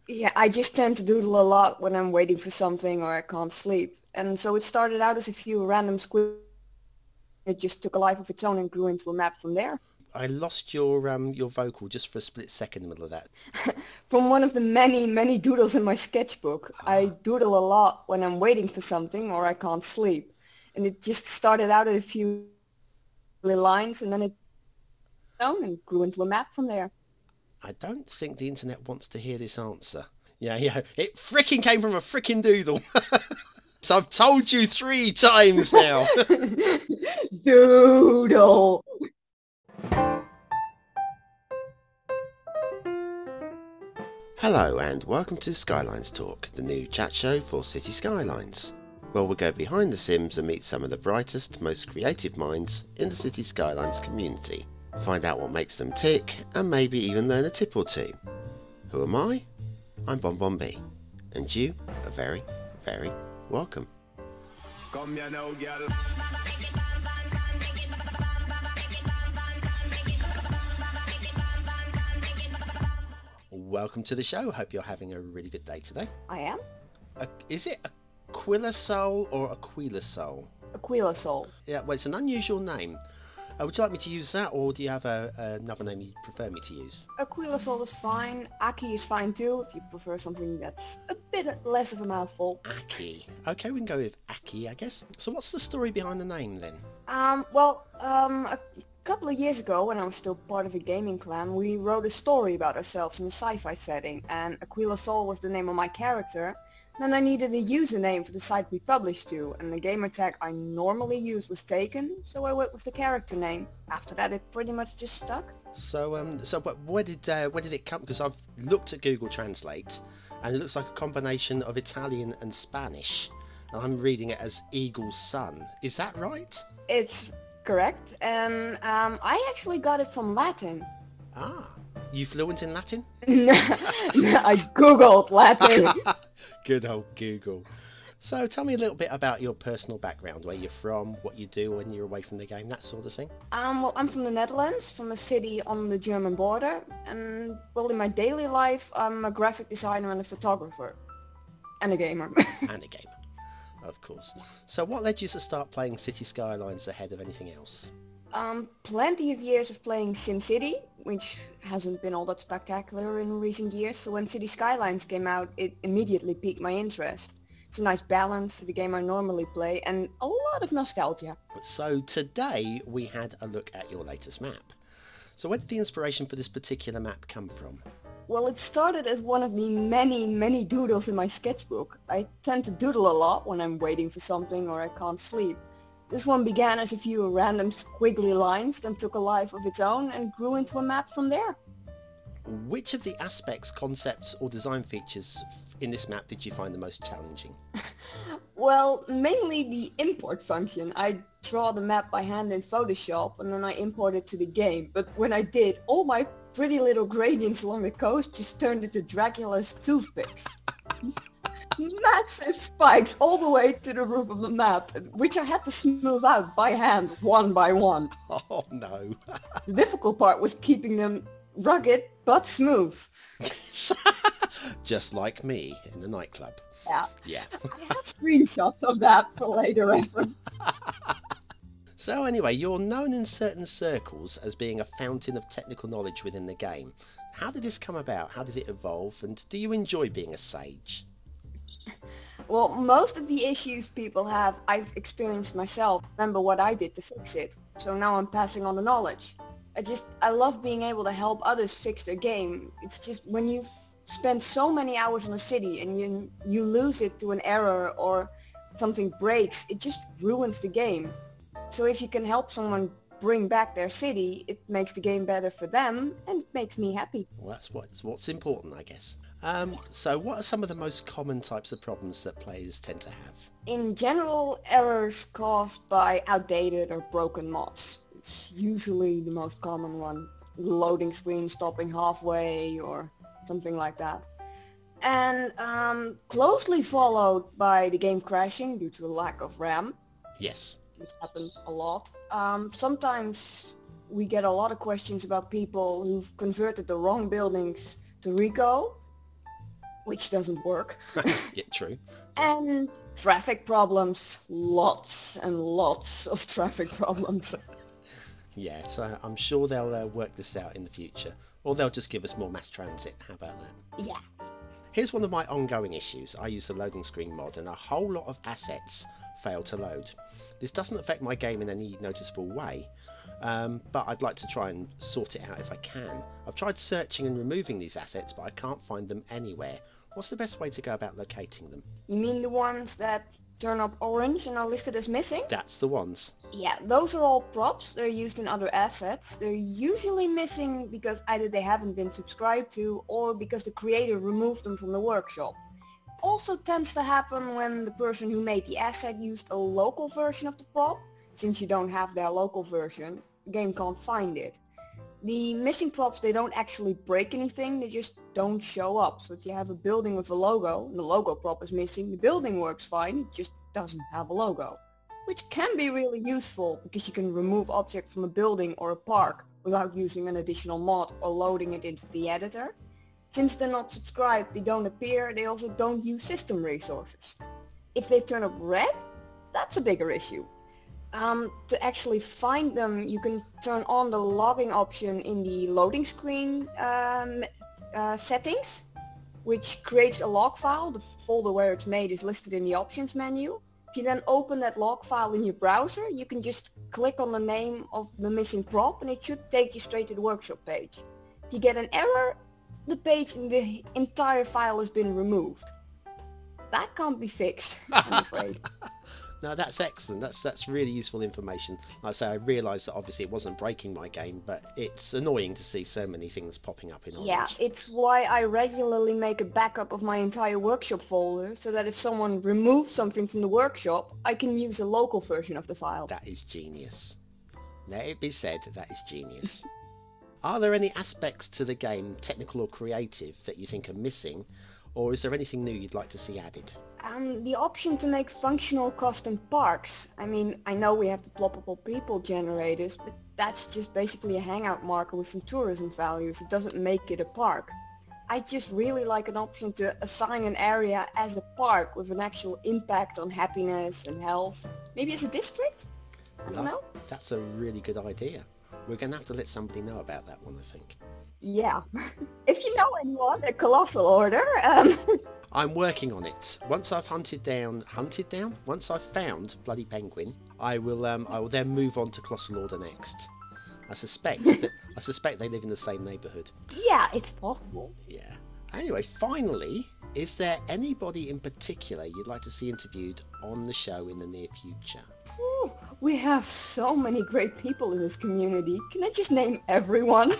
Yeah, I just tend to doodle a lot when I'm waiting for something or I can't sleep. And so it started out as a few random squiggles. It just took a life of its own and grew into a map from there. I lost your vocal just for a split second in the middle of that. From one of the many, many doodles in my sketchbook. I Ah, doodle a lot when I'm waiting for something or I can't sleep. And it just started out at a few lines and then it down and grew into a map from there. I don't think the internet wants to hear this answer. Yeah, yeah, it fricking came from a fricking doodle. So I've told you 3 times now. Doodle. Hello and welcome to Skylines Talk, the new chat show for Cities Skylines, where we'll go behind the Sims and meet some of the brightest, most creative minds in the Cities Skylines community. Find out what makes them tick and maybe even learn a tip or two. Who am I? I'm Bon B, and you are very, very welcome. Come here now, girl. Welcome to the show. Hope you're having a really good day today. I am Is it AquilaSol or AquilaSol? AquilaSol. Yeah, well, it's an unusual name. Would you like me to use that, or do you have another name you prefer me to use? AquilaSol is fine. Aki is fine too if you prefer something that's a bit less of a mouthful. Aki. Okay, we can go with Aki, I guess. So what's the story behind the name then? A couple of years ago, when I was still part of a gaming clan, we wrote a story about ourselves in a sci-fi setting, and AquilaSol was the name of my character. Then I needed a username for the site we published to, and the gamer tag I normally used was taken, so I went with the character name. After that, it pretty much just stuck. But where did it come? Because I've looked at Google Translate, and it looks like a combination of Italian and Spanish. And I'm reading it as Eagle's Son. Is that right? It's correct, and I actually got it from Latin. Ah, you fluent in Latin? I googled Latin. Good old Google. So tell me a little bit about your personal background, where you're from, what you do when you're away from the game, that sort of thing. I'm from the Netherlands, from a city on the German border, and well, in my daily life, I'm a graphic designer and a photographer, and a gamer. And a gamer, of course. So what led you to start playing City Skylines ahead of anything else? Plenty of years of playing SimCity, which hasn't been all that spectacular in recent years, so when City Skylines came out, it immediately piqued my interest. It's a nice balance to the game I normally play, and a lot of nostalgia. So today we had a look at your latest map. So where did the inspiration for this particular map come from? Well, it started as one of the many, many doodles in my sketchbook. I tend to doodle a lot when I'm waiting for something or I can't sleep. This one began as a few random squiggly lines, then took a life of its own and grew into a map from there. Which of the aspects, concepts or design features in this map did you find the most challenging? Well, mainly the import function. I draw the map by hand in Photoshop and then I import it to the game. But when I did, all my pretty little gradients along the coast just turned into Dracula's toothpicks. Massive spikes all the way to the roof of the map, which I had to smooth out by hand, one by one. Oh no. The difficult part was keeping them rugged but smooth. Just like me in the nightclub. Yeah, Yeah. I have screenshots of that for later reference. So anyway, you're known in certain circles as being a fountain of technical knowledge within the game. How did this come about? How did it evolve? And do you enjoy being a sage? Well, most of the issues people have, I've experienced myself. Remember what I did to fix it. So now I'm passing on the knowledge. I love being able to help others fix their game. It's just when you spend so many hours on a city and you lose it to an error or something breaks, it just ruins the game. So if you can help someone bring back their city, it makes the game better for them and it makes me happy. Well, that's what's important, I guess. So what are some of the most common types of problems that players tend to have? In general, errors caused by outdated or broken mods. It's usually the most common one. Loading screen stopping halfway or something like that. And closely followed by the game crashing due to a lack of RAM, Yes. which happens a lot. Sometimes we get a lot of questions about people who've converted the wrong buildings to Rico. which doesn't work. Yeah, true. And traffic problems, lots and lots of traffic problems. Yeah, so I'm sure they'll work this out in the future, or they'll just give us more mass transit. How about that? Yeah. Here's one of my ongoing issues. I use the loading screen mod and a whole lot of assets fail to load. This doesn't affect my game in any noticeable way, but I'd like to try and sort it out if I can. I've tried searching and removing these assets, but I can't find them anywhere. What's the best way to go about locating them? You mean the ones that turn up orange and are listed as missing? That's the ones. Yeah, those are all props. They're used in other assets. They're usually missing because either they haven't been subscribed to or because the creator removed them from the workshop. Also tends to happen when the person who made the asset used a local version of the prop. Since you don't have their local version, the game can't find it. The missing props, they don't actually break anything, they just don't show up. So if you have a building with a logo, and the logo prop is missing, the building works fine, it just doesn't have a logo. Which can be really useful, because you can remove objects from a building or a park without using an additional mod or loading it into the editor. Since they're not subscribed, they don't appear, they also don't use system resources. If they turn up red, that's a bigger issue. To actually find them, you can turn on the logging option in the loading screen settings, which creates a log file. The folder where it's made is listed in the options menu. If you then open that log file in your browser, you can just click on the name of the missing prop and it should take you straight to the workshop page. If you get an error, the page in the entire file has been removed. That can't be fixed, I'm afraid. No, that's excellent. That's really useful information. Like I say, I realised that obviously it wasn't breaking my game, but it's annoying to see so many things popping up in orange. Yeah, it's why I regularly make a backup of my entire workshop folder, so that if someone removes something from the workshop, I can use a local version of the file. That is genius. Let it be said, that is genius. Are there any aspects to the game, technical or creative, that you think are missing, or is there anything new you'd like to see added? The option to make functional custom parks. I mean, I know we have the ploppable people generators, but that's just basically a hangout marker with some tourism values. It doesn't make it a park. I just really like an option to assign an area as a park with an actual impact on happiness and health. Maybe as a district? I don't know. That's a really good idea. We're going to have to let somebody know about that one, I think. Yeah. If you know anyone, a colossal order. I'm working on it. Once I've Once I've found Bloody Penguin, I will then move on to Colossal Order next. I suspect they live in the same neighbourhood. Yeah, it's possible. Yeah. Anyway, finally, is there anybody in particular you'd like to see interviewed on the show in the near future? Ooh, we have so many great people in this community. Can I just name everyone?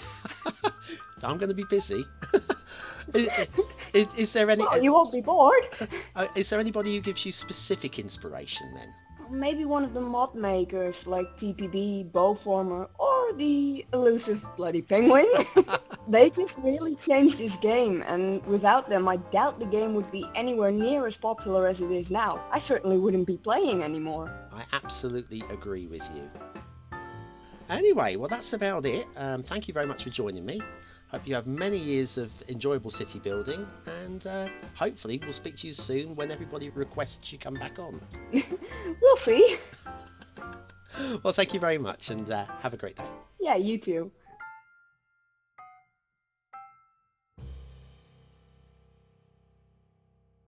I'm going to be busy. Is there any? Well, you won't be bored. Is there anybody who gives you specific inspiration then? Maybe one of the mod makers like TPB, Bowformer, or the elusive Bloody Penguin. They just really changed this game, and without them I doubt the game would be anywhere near as popular as it is now. I certainly wouldn't be playing anymore. I absolutely agree with you. Anyway, well that's about it. Thank you very much for joining me. Hope you have many years of enjoyable city building, and hopefully we'll speak to you soon when everybody requests you come back on. We'll see. Well, thank you very much, and have a great day. Yeah, you too.